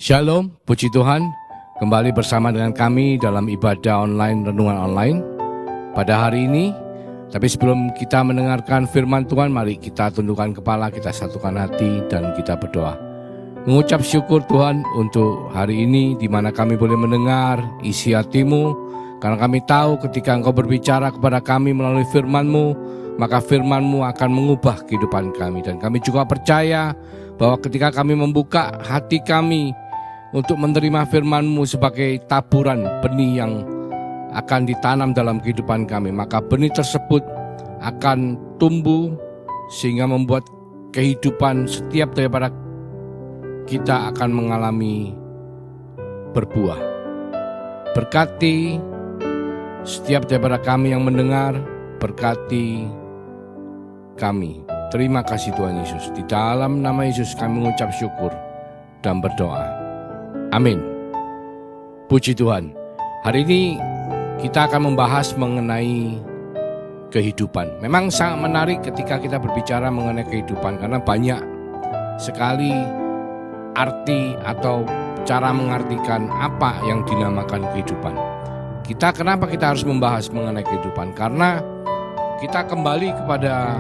Shalom, puji Tuhan, kembali bersama dengan kami dalam ibadah online, renungan online pada hari ini. Tapi sebelum kita mendengarkan firman Tuhan, mari kita tundukkan kepala, kita satukan hati dan kita berdoa. Mengucap syukur Tuhan untuk hari ini di mana kami boleh mendengar isi hati-Mu, karena kami tahu ketika Engkau berbicara kepada kami melalui firman-Mu, maka firman-Mu akan mengubah kehidupan kami. Dan kami juga percaya bahwa ketika kami membuka hati kami untuk menerima firman-Mu sebagai taburan benih yang akan ditanam dalam kehidupan kami, maka benih tersebut akan tumbuh sehingga membuat kehidupan setiap daripada kita akan mengalami berbuah. Berkati setiap daripada kami yang mendengar, berkati kami. Terima kasih Tuhan Yesus. Di dalam nama Yesus kami mengucap syukur dan berdoa. Amin. Puji Tuhan. Hari ini kita akan membahas mengenai kehidupan. Memang sangat menarik ketika kita berbicara mengenai kehidupan, karena banyak sekali arti atau cara mengartikan apa yang dinamakan kehidupan. Kenapa kita harus membahas mengenai kehidupan? Karena kita kembali kepada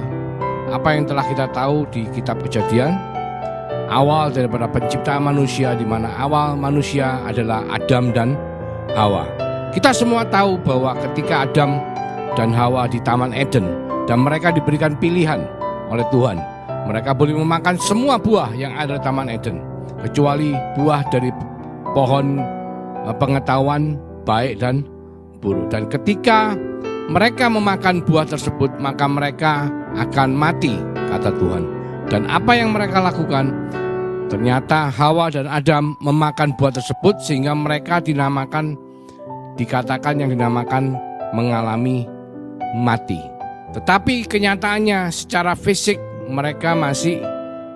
apa yang telah kita tahu di kitab Kejadian, awal daripada penciptaan manusia, di mana awal manusia adalah Adam dan Hawa. Kita semua tahu bahwa ketika Adam dan Hawa di Taman Eden dan mereka diberikan pilihan oleh Tuhan, mereka boleh memakan semua buah yang ada di Taman Eden kecuali buah dari pohon pengetahuan baik dan buruk. Dan ketika mereka memakan buah tersebut, maka mereka akan mati, kata Tuhan. Dan apa yang mereka lakukan? Ternyata Hawa dan Adam memakan buah tersebut sehingga mereka dikatakan yang dinamakan mengalami mati. Tetapi kenyataannya secara fisik mereka masih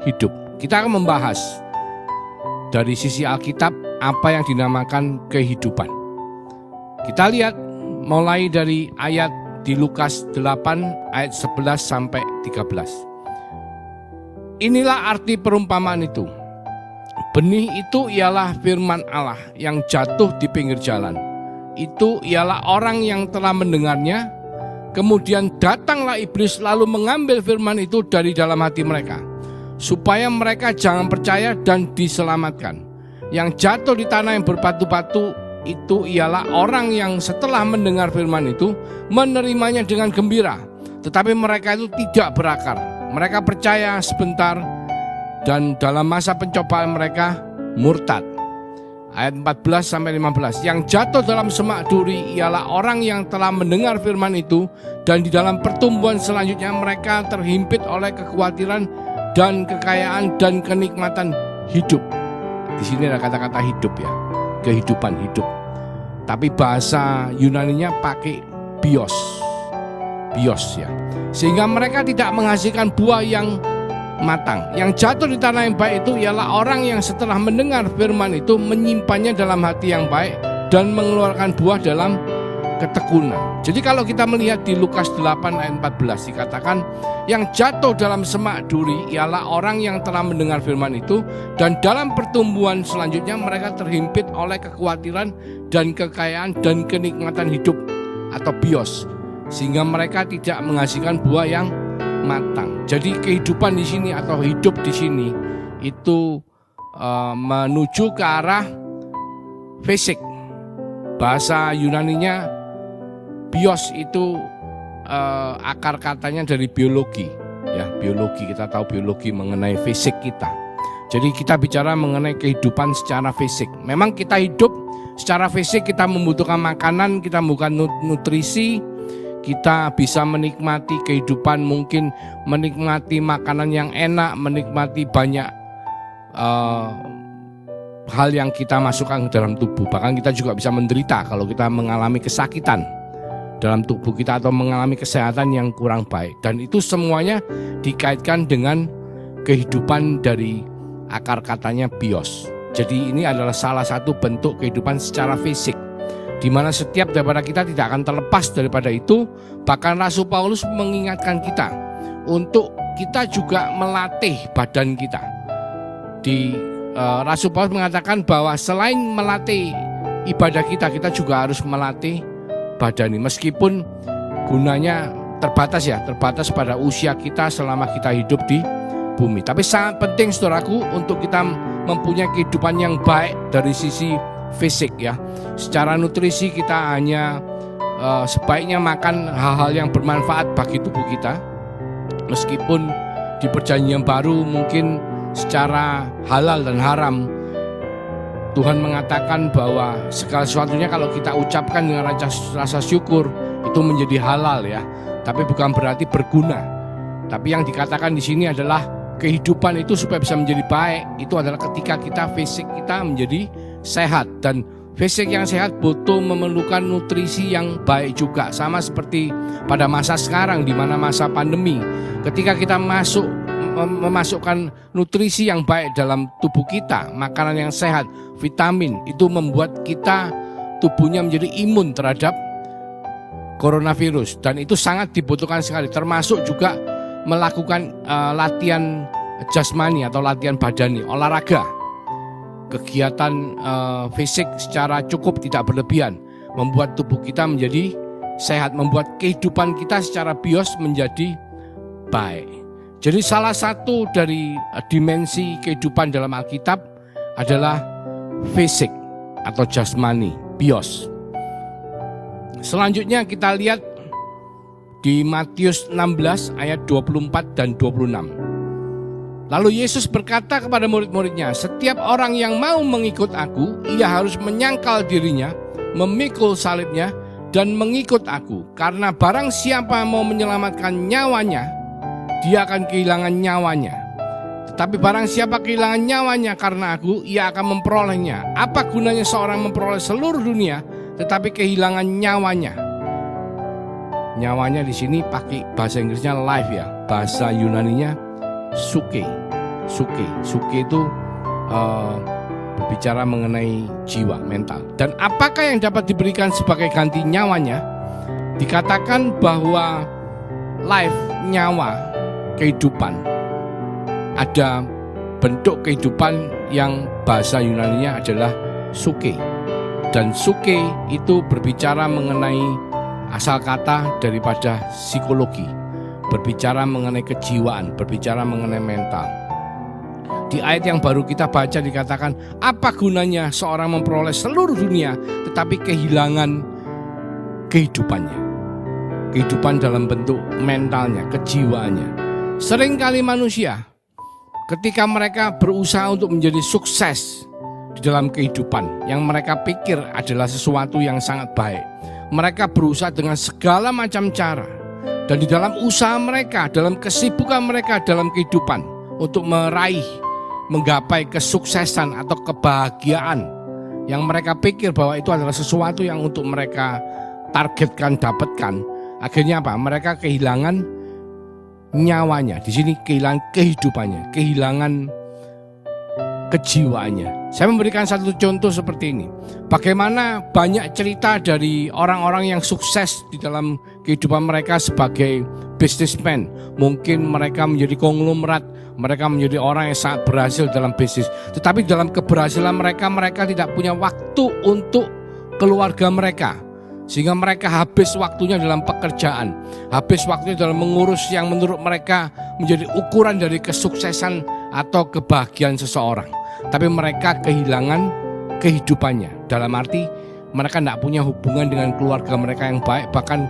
hidup. Kita akan membahas dari sisi Alkitab apa yang dinamakan kehidupan. Kita lihat mulai dari ayat di Lukas 8 ayat 11 sampai 13. Inilah arti perumpamaan itu. Benih itu ialah firman Allah yang jatuh di pinggir jalan. Itu ialah orang yang telah mendengarnya. Kemudian datanglah iblis lalu mengambil firman itu dari dalam hati mereka, supaya mereka jangan percaya dan diselamatkan. Yang jatuh di tanah yang berbatu-batu itu ialah orang yang setelah mendengar firman itu menerimanya dengan gembira, tetapi mereka itu tidak berakar. Mereka percaya sebentar dan dalam masa pencobaan mereka murtad. Ayat 14 sampai 15. Yang jatuh dalam semak duri ialah orang yang telah mendengar firman itu dan di dalam pertumbuhan selanjutnya mereka terhimpit oleh kekhawatiran dan kekayaan dan kenikmatan hidup. Di sini ada kata-kata hidup ya, kehidupan hidup. Tapi bahasa Yunaninya pakai bios ya. Sehingga mereka tidak menghasilkan buah yang matang. Yang jatuh di tanah yang baik itu ialah orang yang setelah mendengar firman itu menyimpannya dalam hati yang baik dan mengeluarkan buah dalam ketekunan. Jadi kalau kita melihat di Lukas 8 ayat 14 dikatakan yang jatuh dalam semak duri ialah orang yang telah mendengar firman itu dan dalam pertumbuhan selanjutnya mereka terhimpit oleh kekhawatiran dan kekayaan dan kenikmatan hidup atau bios, sehingga mereka tidak menghasilkan buah yang matang. Jadi kehidupan di sini atau hidup di sini itu menuju ke arah fisik. Bahasa Yunaninya bios itu akar katanya dari biologi ya, biologi. Kita tahu biologi mengenai fisik kita. Jadi kita bicara mengenai kehidupan secara fisik. Memang kita hidup secara fisik, kita membutuhkan makanan, kita membutuhkan nutrisi, kita bisa menikmati kehidupan, mungkin menikmati makanan yang enak, menikmati banyak hal yang kita masukkan ke dalam tubuh. Bahkan kita juga bisa menderita kalau kita mengalami kesakitan dalam tubuh kita atau mengalami kesehatan yang kurang baik. Dan itu semuanya dikaitkan dengan kehidupan dari akar katanya bios. Jadi ini adalah salah satu bentuk kehidupan secara fisik, di mana setiap daripada kita tidak akan terlepas daripada itu. Bahkan Rasul Paulus mengingatkan kita untuk kita juga melatih badan kita. Di Rasul Paulus mengatakan bahwa selain melatih ibadah kita, kita juga harus melatih badani. Meskipun gunanya terbatas pada usia kita selama kita hidup di bumi. Tapi sangat penting saudaraku untuk kita mempunyai kehidupan yang baik dari sisi fisik ya. Secara nutrisi kita hanya sebaiknya makan hal-hal yang bermanfaat bagi tubuh kita. Meskipun di perjanjian baru mungkin secara halal dan haram Tuhan mengatakan bahwa segala sesuatunya kalau kita ucapkan dengan rasa syukur itu menjadi halal ya. Tapi bukan berarti berguna. Tapi yang dikatakan di sini adalah kehidupan itu supaya bisa menjadi baik. Itu adalah ketika fisik kita menjadi sehat, dan fisik yang sehat butuh memerlukan nutrisi yang baik juga. Sama seperti pada masa sekarang di mana masa pandemi. Ketika kita memasukkan nutrisi yang baik dalam tubuh kita, makanan yang sehat, vitamin, itu membuat kita tubuhnya menjadi imun terhadap coronavirus, dan itu sangat dibutuhkan sekali, termasuk juga melakukan latihan jasmani atau latihan badani, olahraga, kegiatan fisik secara cukup tidak berlebihan, membuat tubuh kita menjadi sehat, membuat kehidupan kita secara bios menjadi baik. Jadi salah satu dari dimensi kehidupan dalam Alkitab adalah fisik atau jasmani, bios. Selanjutnya kita lihat di Matius 16 ayat 24 dan 26. Lalu Yesus berkata kepada murid-muridnya, setiap orang yang mau mengikut aku, ia harus menyangkal dirinya, memikul salibnya, dan mengikut aku. Karena barang siapa mau menyelamatkan nyawanya, dia akan kehilangan nyawanya. Tetapi barang siapa kehilangan nyawanya karena aku, ia akan memperolehnya. Apa gunanya seorang memperoleh seluruh dunia, tetapi kehilangan nyawanya? Nyawanya di sini pakai bahasa Inggrisnya life ya, bahasa Yunaninya suke. Suke itu berbicara mengenai jiwa, mental. Dan apakah yang dapat diberikan sebagai ganti nyawanya? Dikatakan bahwa life, nyawa, kehidupan, ada bentuk kehidupan yang bahasa Yunaninya adalah suke. Dan suke itu berbicara mengenai asal kata daripada psikologi, berbicara mengenai kejiwaan, berbicara mengenai mental. Di ayat yang baru kita baca dikatakan, apa gunanya seorang memperoleh seluruh dunia tetapi kehilangan kehidupannya, kehidupan dalam bentuk mentalnya, kejiwaannya. Seringkali manusia ketika mereka berusaha untuk menjadi sukses di dalam kehidupan yang mereka pikir adalah sesuatu yang sangat baik, mereka berusaha dengan segala macam cara, dan di dalam usaha mereka, dalam kesibukan mereka dalam kehidupan untuk menggapai kesuksesan atau kebahagiaan yang mereka pikir bahwa itu adalah sesuatu yang untuk mereka targetkan, dapatkan. Akhirnya apa? Mereka kehilangan nyawanya. Di sini kehilangan kehidupannya, kehilangan kejiwaannya. Saya memberikan satu contoh seperti ini. Bagaimana banyak cerita dari orang-orang yang sukses di dalam kehidupan mereka sebagai businessman. Mungkin mereka menjadi konglomerat, mereka menjadi orang yang sangat berhasil dalam bisnis. Tetapi dalam keberhasilan mereka, mereka tidak punya waktu untuk keluarga mereka. Sehingga mereka habis waktunya dalam pekerjaan, habis waktunya dalam mengurus yang menurut mereka menjadi ukuran dari kesuksesan atau kebahagiaan seseorang. Tapi mereka kehilangan kehidupannya. Dalam arti mereka tidak punya hubungan dengan keluarga mereka yang baik. Bahkan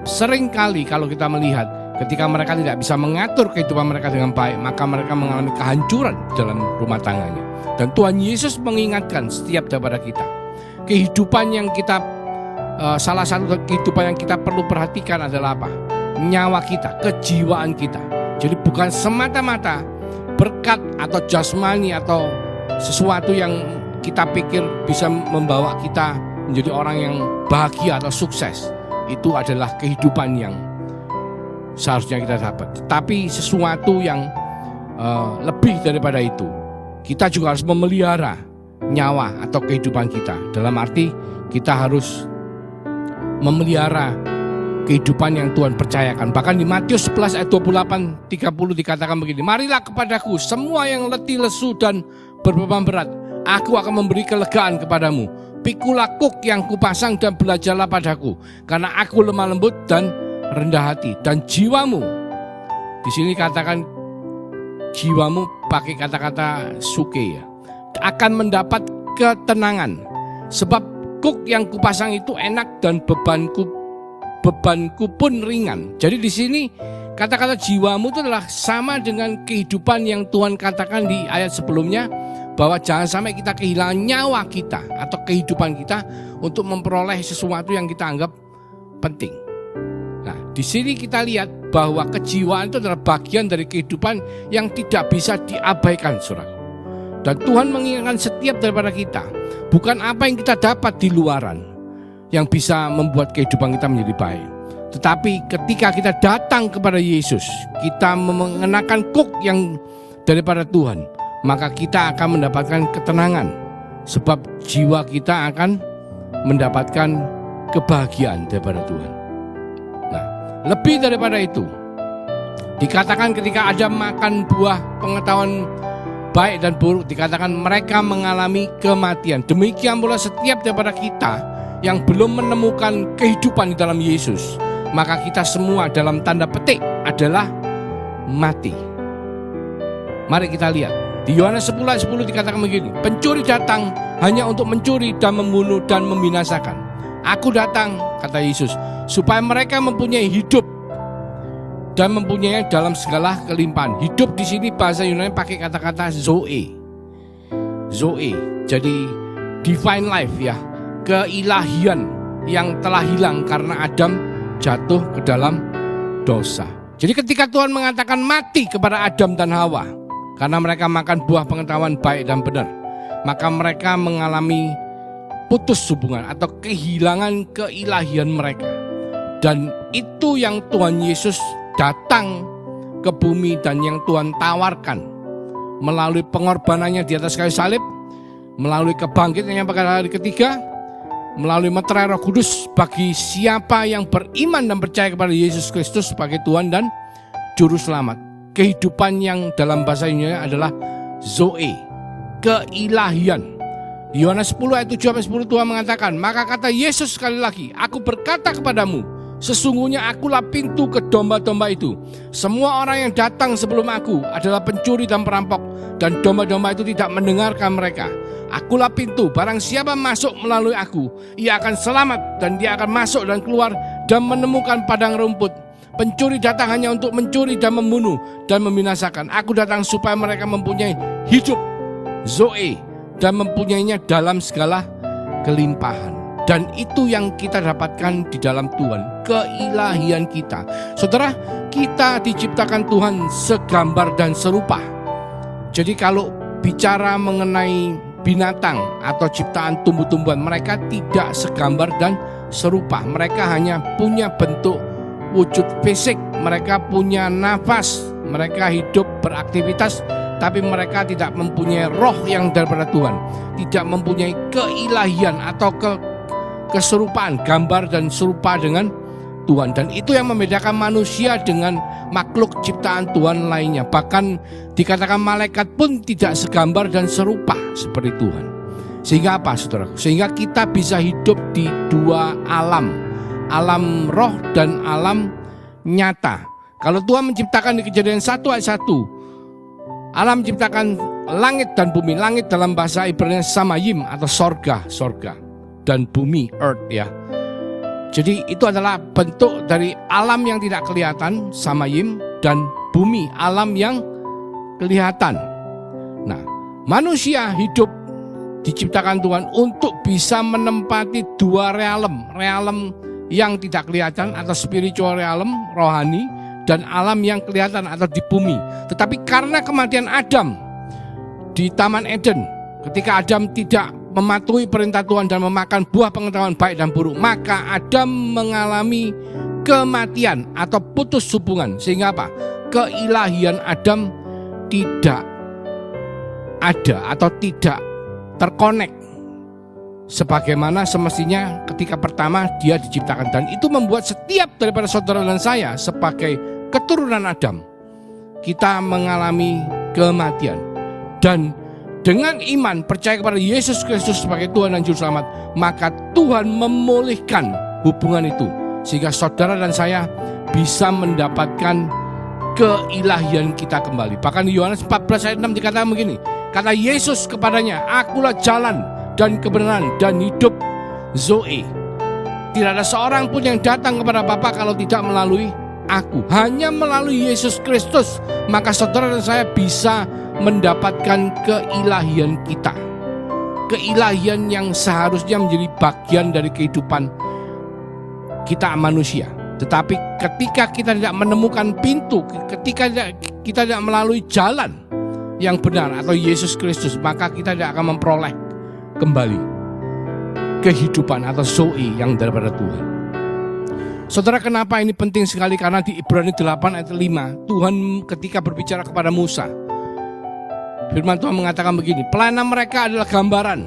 seringkali kalau kita melihat ketika mereka tidak bisa mengatur kehidupan mereka dengan baik, maka mereka mengalami kehancuran dalam rumah tangganya. Dan Tuhan Yesus mengingatkan setiap daripada kita, kehidupan yang kita salah satu kehidupan yang kita perlu perhatikan adalah apa? Nyawa kita, kejiwaan kita. Jadi bukan semata-mata berkat atau jasmani atau sesuatu yang kita pikir bisa membawa kita menjadi orang yang bahagia atau sukses. Itu adalah kehidupan yang seharusnya kita dapat. Tetapi sesuatu yang lebih daripada itu, kita juga harus memelihara nyawa atau kehidupan kita. Dalam arti kita harus memelihara kehidupan yang Tuhan percayakan. Bahkan di Matius 11 ayat 28-30 dikatakan begini, marilah kepadaku semua yang letih lesu dan berbeban berat, aku akan memberi kelegaan kepadamu. Pikulah kuk yang kupasang dan belajarlah padaku, karena aku lemah lembut dan rendah hati, dan jiwamu, di sini katakan jiwamu pakai kata-kata suke ya, akan mendapat ketenangan. Sebab kuk yang kupasang itu enak dan bebanku pun ringan. Jadi di sini kata-kata jiwamu itu adalah sama dengan kehidupan yang Tuhan katakan di ayat sebelumnya, bahwa jangan sampai kita kehilangan nyawa kita atau kehidupan kita untuk memperoleh sesuatu yang kita anggap penting. Nah, di sini kita lihat bahwa kejiwaan itu adalah bagian dari kehidupan yang tidak bisa diabaikan, saudara. Dan Tuhan mengingatkan setiap daripada kita, bukan apa yang kita dapat di luaran yang bisa membuat kehidupan kita menjadi baik, tetapi ketika kita datang kepada Yesus, kita mengenakan kuk yang daripada Tuhan, maka kita akan mendapatkan ketenangan, sebab jiwa kita akan mendapatkan kebahagiaan daripada Tuhan. Nah, lebih daripada itu, dikatakan ketika Adam makan buah pengetahuan baik dan buruk, dikatakan mereka mengalami kematian. Demikian pula setiap daripada kita yang belum menemukan kehidupan di dalam Yesus, maka kita semua dalam tanda petik adalah mati. Mari kita lihat di Yohanes 10 ayat 10 dikatakan begini, pencuri datang hanya untuk mencuri dan membunuh dan membinasakan. Aku datang, kata Yesus, supaya mereka mempunyai hidup dan mempunyai dalam segala kelimpahan. Hidup di sini bahasa Yunani pakai kata-kata zoe. Zoe, jadi divine life ya, keilahian yang telah hilang karena Adam jatuh ke dalam dosa. Jadi ketika Tuhan mengatakan mati kepada Adam dan Hawa karena mereka makan buah pengetahuan baik dan benar, maka mereka mengalami putus hubungan atau kehilangan keilahian mereka. Dan itu yang Tuhan Yesus datang ke bumi dan yang Tuhan tawarkan melalui pengorbanannya di atas kayu salib, melalui kebangkitannya pada hari ketiga, melalui meterai Roh Kudus bagi siapa yang beriman dan percaya kepada Yesus Kristus sebagai Tuhan dan Juru Selamat. Kehidupan yang dalam bahasa Yunani adalah zoe, keilahian. Yohanes 10 ayat 7 sampai 10 Tuhan mengatakan, maka kata Yesus sekali lagi, aku berkata kepadamu, sesungguhnya akulah pintu ke domba-domba itu. Semua orang yang datang sebelum aku adalah pencuri dan perampok, dan domba-domba itu tidak mendengarkan mereka. Akulah pintu, barang siapa masuk melalui aku, ia akan selamat dan dia akan masuk dan keluar dan menemukan padang rumput. Pencuri datang hanya untuk mencuri dan membunuh dan membinasakan. Aku datang supaya mereka mempunyai hidup, zoe, dan mempunyainya dalam segala kelimpahan. Dan itu yang kita dapatkan di dalam Tuhan, keilahian kita. Saudara, kita diciptakan Tuhan segambar dan serupa. Jadi kalau bicara mengenai binatang atau ciptaan tumbuh-tumbuhan, mereka tidak segambar dan serupa. Mereka hanya punya bentuk wujud fisik, mereka punya nafas, mereka hidup beraktivitas, tapi mereka tidak mempunyai roh yang daripada Tuhan, tidak mempunyai keilahian atau keserupaan, gambar dan serupa dengan Tuhan. Dan itu yang membedakan manusia dengan makhluk ciptaan Tuhan lainnya. Bahkan dikatakan malaikat pun tidak segambar dan serupa seperti Tuhan. Sehingga apa, saudara? Sehingga kita bisa hidup di dua alam, alam roh dan alam nyata. Kalau Tuhan menciptakan di Kejadian 1 ayat 1, Allah menciptakan langit dan bumi. Langit dalam bahasa Ibrani samayim atau sorga, dan bumi earth ya. Jadi itu adalah bentuk dari alam yang tidak kelihatan, samayim, dan bumi, alam yang kelihatan. Nah, manusia hidup diciptakan Tuhan untuk bisa menempati dua realm yang tidak kelihatan atau spiritual realm, rohani, dan alam yang kelihatan atau di bumi. Tetapi karena kematian Adam di Taman Eden, ketika Adam tidak mematuhi perintah Tuhan dan memakan buah pengetahuan baik dan buruk, maka Adam mengalami kematian atau putus hubungan. Sehingga apa? Keilahian Adam tidak ada atau tidak terkonek sebagaimana semestinya ketika pertama dia diciptakan. Dan itu membuat setiap daripada saudara dan saya sebagai keturunan Adam, kita mengalami kematian. Dan dengan iman percaya kepada Yesus Kristus sebagai Tuhan dan Juru Selamat, maka Tuhan memulihkan hubungan itu sehingga saudara dan saya bisa mendapatkan keilahian kita kembali. Bahkan di Yohanes 14 ayat 6 dikatakan begini, kata Yesus kepadanya, akulah jalan dan kebenaran dan hidup, Zoe. Tidak ada seorang pun yang datang kepada Bapa kalau tidak melalui aku. Hanya melalui Yesus Kristus maka saudara dan saya bisa mendapatkan keilahian kita. Keilahian yang seharusnya menjadi bagian dari kehidupan kita manusia. Tetapi ketika kita tidak menemukan pintu, ketika kita tidak melalui jalan yang benar atau Yesus Kristus, maka kita tidak akan memperoleh kembali kehidupan atau Zoe yang daripada Tuhan. Saudara, kenapa ini penting sekali? Karena di Ibrani 8 ayat 5, Tuhan ketika berbicara kepada Musa, firman Tuhan mengatakan begini, pelayanan mereka adalah gambaran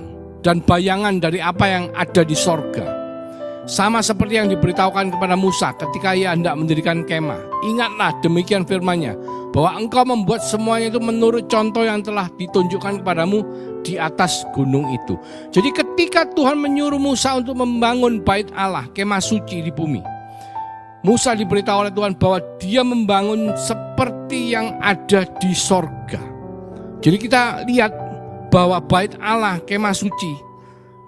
dan bayangan dari apa yang ada di sorga. Sama seperti yang diberitahukan kepada Musa ketika ia hendak mendirikan kemah. Ingatlah demikian firman-Nya, bahwa engkau membuat semuanya itu menurut contoh yang telah ditunjukkan kepadamu di atas gunung itu. Jadi ketika Tuhan menyuruh Musa untuk membangun bait Allah, kemah suci di bumi, Musa diberitahu oleh Tuhan bahwa dia membangun seperti yang ada di sorga. Jadi kita lihat bahwa bait Allah, kemah suci,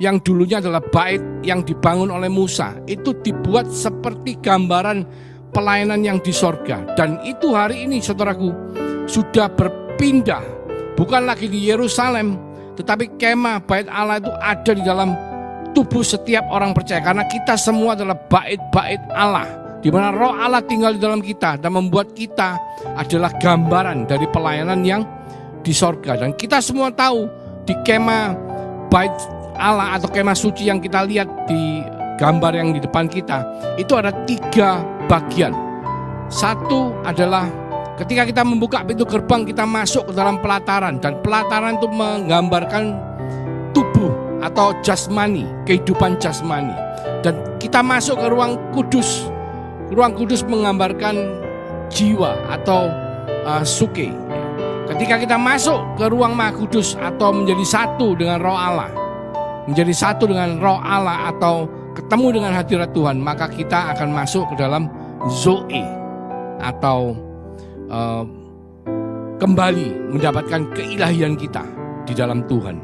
yang dulunya adalah bait yang dibangun oleh Musa, itu dibuat seperti gambaran pelayanan yang di sorga. Dan itu hari ini saudaraku sudah berpindah, bukan lagi di Yerusalem, tetapi kemah bait Allah itu ada di dalam tubuh setiap orang percaya. Karena kita semua adalah bait-bait Allah, di mana Roh Allah tinggal di dalam kita dan membuat kita adalah gambaran dari pelayanan yang di sorga. Dan kita semua tahu di kemah bait Allah atau kemah suci yang kita lihat di gambar yang di depan kita, itu ada 3 bagian. Satu adalah ketika kita membuka pintu gerbang, kita masuk ke dalam pelataran, dan pelataran itu menggambarkan tubuh atau jasmani, kehidupan jasmani. Dan kita masuk ke ruang kudus. Ruang kudus menggambarkan jiwa atau suke. Ketika kita masuk ke ruang Maha Kudus atau menjadi satu dengan Roh Allah, menjadi satu dengan Roh Allah atau ketemu dengan hadirat Tuhan, maka kita akan masuk ke dalam Zoe atau kembali mendapatkan keilahian kita di dalam Tuhan.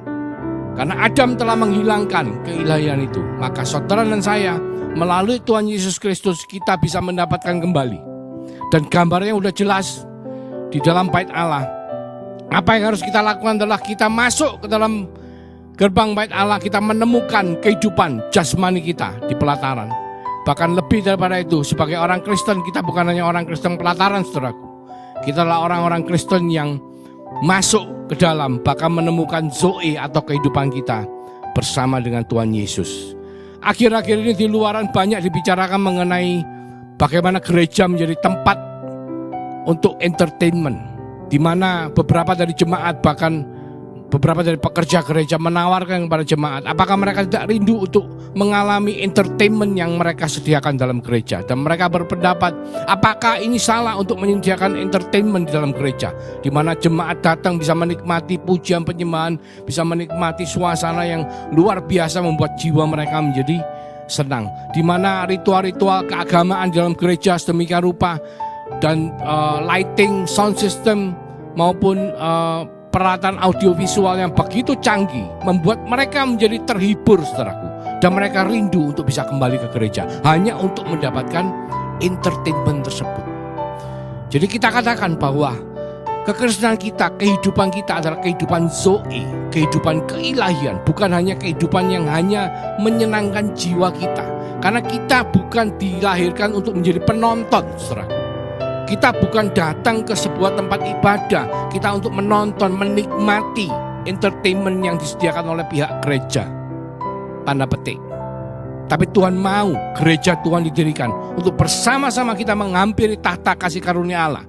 Karena Adam telah menghilangkan keilahian itu, maka saudara dan saya melalui Tuhan Yesus Kristus kita bisa mendapatkan kembali. Dan gambarnya udah jelas di dalam bait Allah. Apa yang harus kita lakukan adalah kita masuk ke dalam gerbang bait Allah, kita menemukan kehidupan jasmani kita di pelataran. Bahkan lebih daripada itu, sebagai orang Kristen, kita bukan hanya orang Kristen pelataran, saudaraku. Kita adalah orang-orang Kristen yang masuk ke dalam, bahkan menemukan Zoe atau kehidupan kita bersama dengan Tuhan Yesus. Akhir-akhir ini di luaran banyak dibicarakan mengenai bagaimana gereja menjadi tempat untuk entertainment, di mana beberapa dari jemaat, bahkan beberapa dari pekerja gereja menawarkan kepada jemaat, apakah mereka tidak rindu untuk mengalami entertainment yang mereka sediakan dalam gereja. Dan mereka berpendapat, apakah ini salah untuk menyediakan entertainment di dalam gereja, di mana jemaat datang bisa menikmati pujian penyembahan, bisa menikmati suasana yang luar biasa membuat jiwa mereka menjadi senang, di mana ritual-ritual keagamaan di dalam gereja sedemikian rupa, dan lighting, sound system maupun peralatan audiovisual yang begitu canggih membuat mereka menjadi terhibur, saudaraku, dan mereka rindu untuk bisa kembali ke gereja hanya untuk mendapatkan entertainment tersebut. Jadi kita katakan bahwa kekristenan kita, kehidupan kita adalah kehidupan Zoe, kehidupan keilahian, bukan hanya kehidupan yang hanya menyenangkan jiwa kita. Karena kita bukan dilahirkan untuk menjadi penonton, saudaraku. Kita bukan datang ke sebuah tempat ibadah kita untuk menonton, menikmati entertainment yang disediakan oleh pihak gereja, tanda petik. Tapi Tuhan mau gereja Tuhan didirikan untuk bersama-sama kita menghampiri tahta kasih karunia Allah,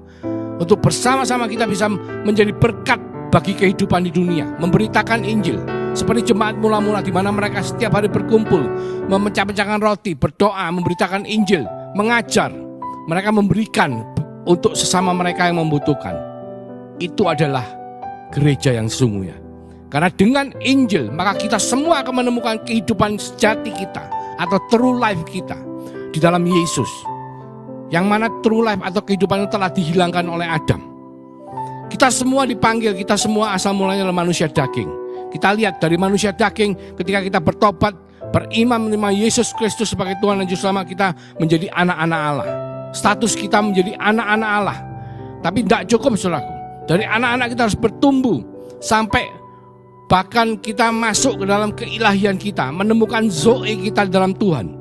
untuk bersama-sama kita bisa menjadi berkat bagi kehidupan di dunia, memberitakan Injil seperti jemaat mula-mula, di mana mereka setiap hari berkumpul, memecah-pecahkan roti, berdoa, memberitakan Injil, mengajar. Mereka memberikan untuk sesama mereka yang membutuhkan. Itu adalah gereja yang sesungguhnya. Karena dengan Injil maka kita semua akan menemukan kehidupan sejati kita atau true life kita di dalam Yesus. Yang mana true life atau kehidupan itu telah dihilangkan oleh Adam. Kita semua dipanggil, kita semua asal mulanya adalah manusia daging. Kita lihat dari manusia daging ketika kita bertobat, beriman menerima Yesus Kristus sebagai Tuhan dan Juru Selamat, kita menjadi anak-anak Allah. Status kita menjadi anak-anak Allah. Tapi tidak cukup saudaraku. Dari anak-anak kita harus bertumbuh sampai bahkan kita masuk ke dalam keilahian kita, menemukan zoe kita dalam Tuhan.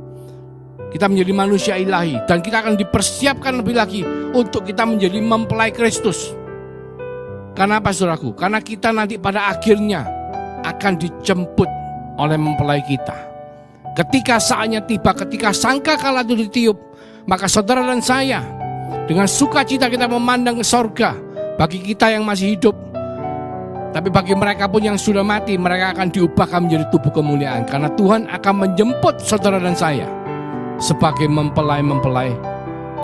Kita menjadi manusia ilahi dan kita akan dipersiapkan lebih lagi untuk kita menjadi mempelai Kristus. Karena apa saudaraku? Karena kita nanti pada akhirnya akan dijemput oleh mempelai kita. Ketika saatnya tiba, ketika sangkakala itu ditiup, maka saudara dan saya dengan sukacita kita memandang ke sorga. Bagi kita yang masih hidup, tapi bagi mereka pun yang sudah mati, mereka akan diubahkan menjadi tubuh kemuliaan. Karena Tuhan akan menjemput saudara dan saya sebagai mempelai-mempelai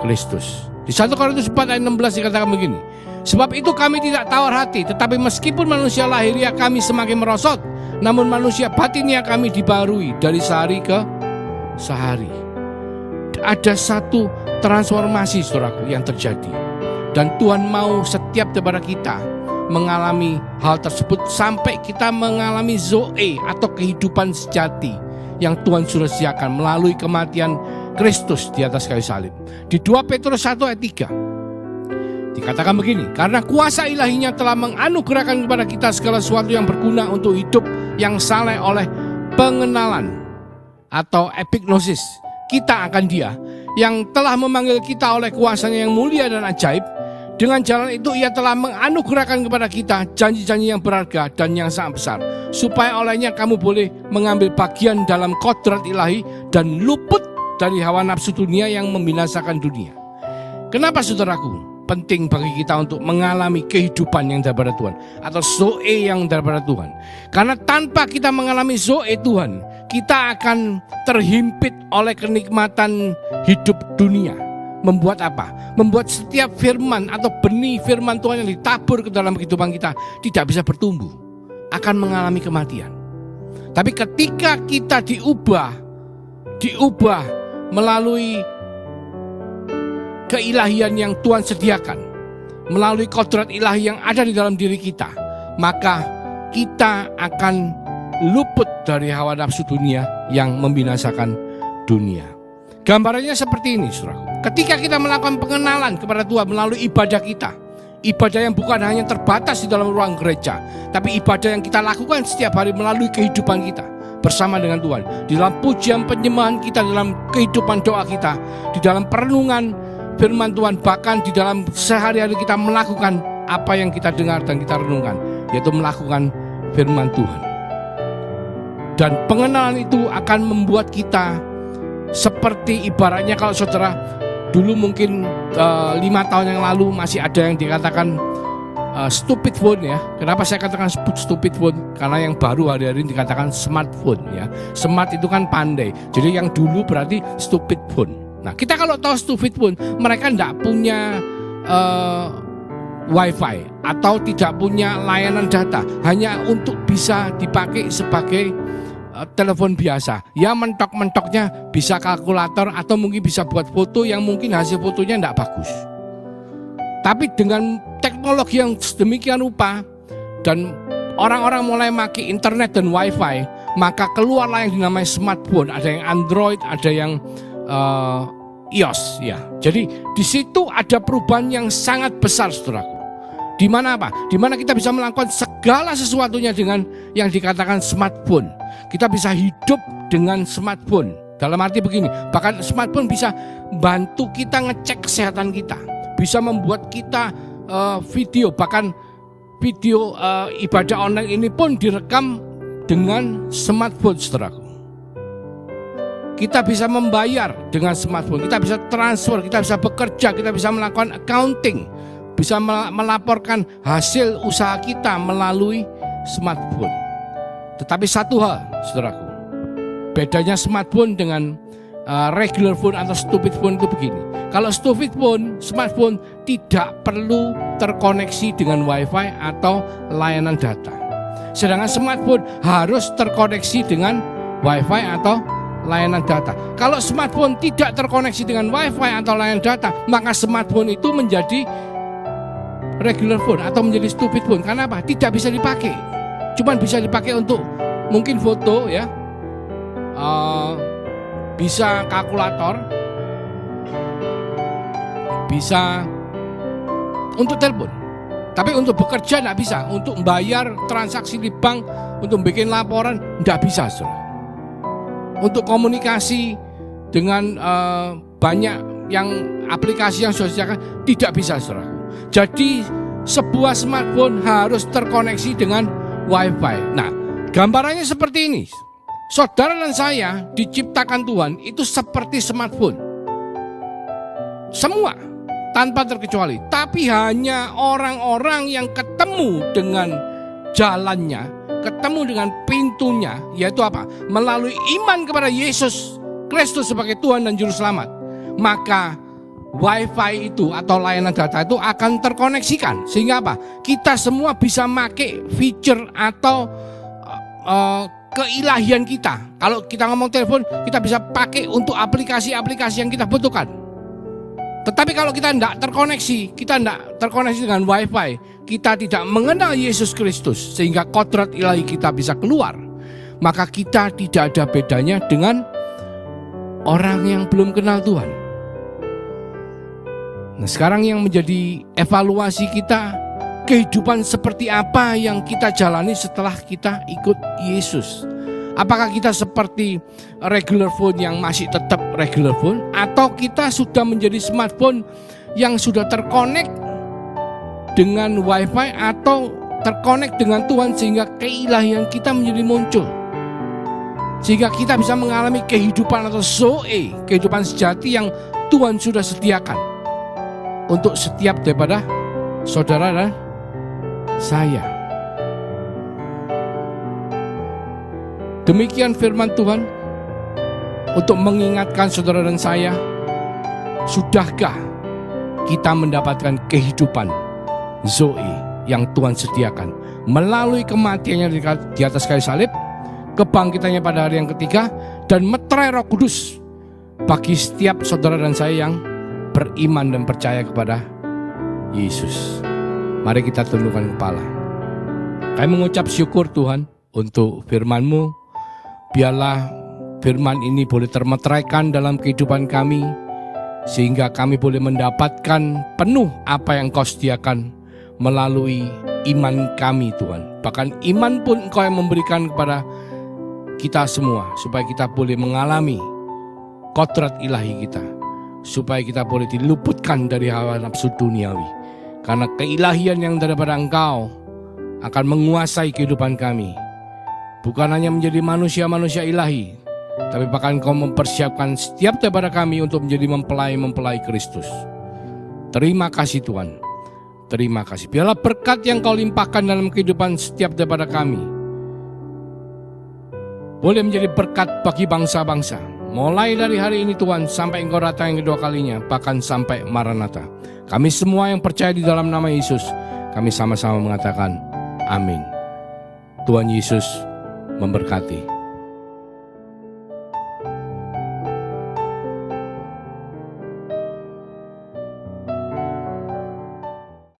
Kristus. Di 1 Korintus 4 ayat 16 dikatakan begini. Sebab itu kami tidak tawar hati, tetapi meskipun manusia lahiriah kami semakin merosot, namun manusia batinnya kami dibarui dari sehari ke sehari. Ada satu transformasi saudaraku yang terjadi. Dan Tuhan mau setiap daripada kita mengalami hal tersebut sampai kita mengalami zoe atau kehidupan sejati yang Tuhan sudah sediakan melalui kematian Kristus di atas kayu salib. Di 2 Petrus 1 ayat 3 dikatakan begini, karena kuasa ilahinya telah menganugerahkan kepada kita segala sesuatu yang berguna untuk hidup yang saleh oleh pengenalan atau epignosis kita akan Dia yang telah memanggil kita oleh kuasanya yang mulia dan ajaib. Dengan jalan itu Ia telah menganugerahkan kepada kita janji-janji yang berharga dan yang sangat besar, supaya olehnya kamu boleh mengambil bagian dalam kodrat ilahi dan luput dari hawa nafsu dunia yang membinasakan dunia. Kenapa saudaraku penting bagi kita untuk mengalami kehidupan yang daripada Tuhan atau zoe yang daripada Tuhan? Karena tanpa kita mengalami zoe Tuhan, kita akan terhimpit oleh kenikmatan hidup dunia. Membuat apa? Membuat setiap firman atau benih firman Tuhan yang ditabur ke dalam kehidupan kita tidak bisa bertumbuh, akan mengalami kematian. Tapi ketika kita diubah melalui keilahian yang Tuhan sediakan, melalui kodrat ilahi yang ada di dalam diri kita, maka kita akan luput dari hawa nafsu dunia yang membinasakan dunia. Gambarannya seperti ini, saudara. Ketika kita melakukan pengenalan kepada Tuhan melalui ibadah kita, ibadah yang bukan hanya terbatas di dalam ruang gereja, tapi ibadah yang kita lakukan setiap hari melalui kehidupan kita bersama dengan Tuhan, di dalam pujian penyembahan kita, dalam kehidupan doa kita, di dalam perenungan firman Tuhan, bahkan di dalam sehari-hari kita melakukan apa yang kita dengar dan kita renungkan, yaitu melakukan firman Tuhan. Dan pengenalan itu akan membuat kita seperti ibaratnya kalau saudara dulu mungkin 5 tahun yang lalu masih ada yang dikatakan stupid phone ya. Kenapa saya katakan stupid phone? Karena yang baru hari-hari ini dikatakan smartphone ya. Smart itu kan pandai. Jadi yang dulu berarti stupid phone. Nah, kita kalau tahu stupid phone, mereka tidak punya wifi atau tidak punya layanan data, hanya untuk bisa dipakai sebagai telepon biasa. Ya mentok-mentoknya bisa kalkulator atau mungkin bisa buat foto yang mungkin hasil fotonya tidak bagus. Tapi dengan teknologi yang sedemikian rupa dan orang-orang mulai pakai internet dan wifi, maka keluarlah yang dinamai smartphone. Ada yang Android, ada yang iOS ya. Jadi di situ ada perubahan yang sangat besar, saudaraku. Di mana apa? Di mana kita bisa melakukan segala sesuatunya dengan yang dikatakan smartphone. Kita bisa hidup dengan smartphone. Dalam arti begini, bahkan smartphone bisa bantu kita ngecek kesehatan kita, bisa membuat kita video, bahkan video ibadah online ini pun direkam dengan smartphone, saudaraku. Kita bisa membayar dengan smartphone, kita bisa transfer, kita bisa bekerja, kita bisa melakukan accounting, bisa melaporkan hasil usaha kita melalui smartphone. Tetapi satu hal, saudaraku, bedanya smartphone dengan regular phone atau stupid phone itu begini. Kalau stupid phone, smartphone tidak perlu terkoneksi dengan wifi atau layanan data. Sedangkan smartphone harus terkoneksi dengan Wi-Fi atau layanan data. Kalau smartphone tidak terkoneksi dengan Wi-Fi atau layanan data, maka smartphone itu menjadi regular phone atau menjadi stupid phone. Karena apa? Tidak bisa dipakai. Cuman bisa dipakai untuk mungkin foto ya, bisa kalkulator, bisa untuk telepon. Tapi untuk bekerja tidak bisa, untuk membayar transaksi di bank, untuk bikin laporan tidak bisa, saudara. Untuk komunikasi dengan banyak yang aplikasi yang sudah disediakan tidak bisa, saudara. Jadi sebuah smartphone harus terkoneksi dengan Wi-Fi. Nah, gambarannya seperti ini. Saudara dan saya diciptakan Tuhan itu seperti smartphone. Semua tanpa terkecuali. Tapi hanya orang-orang yang ketemu dengan jalannya, ketemu dengan pintunya, yaitu apa? Melalui iman kepada Yesus Kristus sebagai Tuhan dan Juru Selamat, maka Wi-Fi itu atau layanan data itu akan terkoneksikan. Sehingga apa? Kita semua bisa pakai feature atau keilahian kita. Kalau kita ngomong telepon, kita bisa pakai untuk aplikasi-aplikasi yang kita butuhkan. Tetapi kalau kita tidak terkoneksi dengan Wi-Fi, kita tidak mengenal Yesus Kristus sehingga kodrat ilahi kita bisa keluar, maka kita tidak ada bedanya dengan orang yang belum kenal Tuhan. Nah, sekarang yang menjadi evaluasi kita, kehidupan seperti apa yang kita jalani setelah kita ikut Yesus. Apakah kita seperti regular phone yang masih tetap regular phone, atau kita sudah menjadi smartphone yang sudah terkonek dengan Wi-Fi atau terkonek dengan Tuhan sehingga keilahian kita menjadi muncul. Sehingga kita bisa mengalami kehidupan atau zoe, kehidupan sejati yang Tuhan sudah sediakan untuk setiap daripada saudara dan saya. Demikian firman Tuhan untuk mengingatkan saudara dan saya, sudahkah kita mendapatkan kehidupan zoe yang Tuhan sediakan melalui kematiannya di atas kayu salib, kebangkitannya pada hari yang ketiga, dan meterai Roh Kudus bagi setiap saudara dan saya yang beriman dan percaya kepada Yesus. Mari kita tundukkan kepala. Kami mengucap syukur Tuhan untuk firman-Mu. Biarlah firman ini boleh termeteraikan dalam kehidupan kami, sehingga kami boleh mendapatkan penuh apa yang Kau sediakan melalui iman kami Tuhan. Bahkan iman pun Engkau yang memberikan kepada kita semua, supaya kita boleh mengalami kodrat ilahi kita, supaya kita boleh diluputkan dari hawa nafsu duniawi. Karena keilahian yang daripada Engkau akan menguasai kehidupan kami. Bukan hanya menjadi manusia-manusia ilahi, tapi bahkan Kau mempersiapkan setiap daripada kami untuk menjadi mempelai-mempelai Kristus. Terima kasih Tuhan. Terima kasih. Biarlah berkat yang Kau limpahkan dalam kehidupan setiap daripada kami boleh menjadi berkat bagi bangsa-bangsa. Mulai dari hari ini Tuhan, sampai Engkau datang yang kedua kalinya, bahkan sampai Maranatha. Kami semua yang percaya di dalam nama Yesus, kami sama-sama mengatakan amin. Tuhan Yesus memberkati.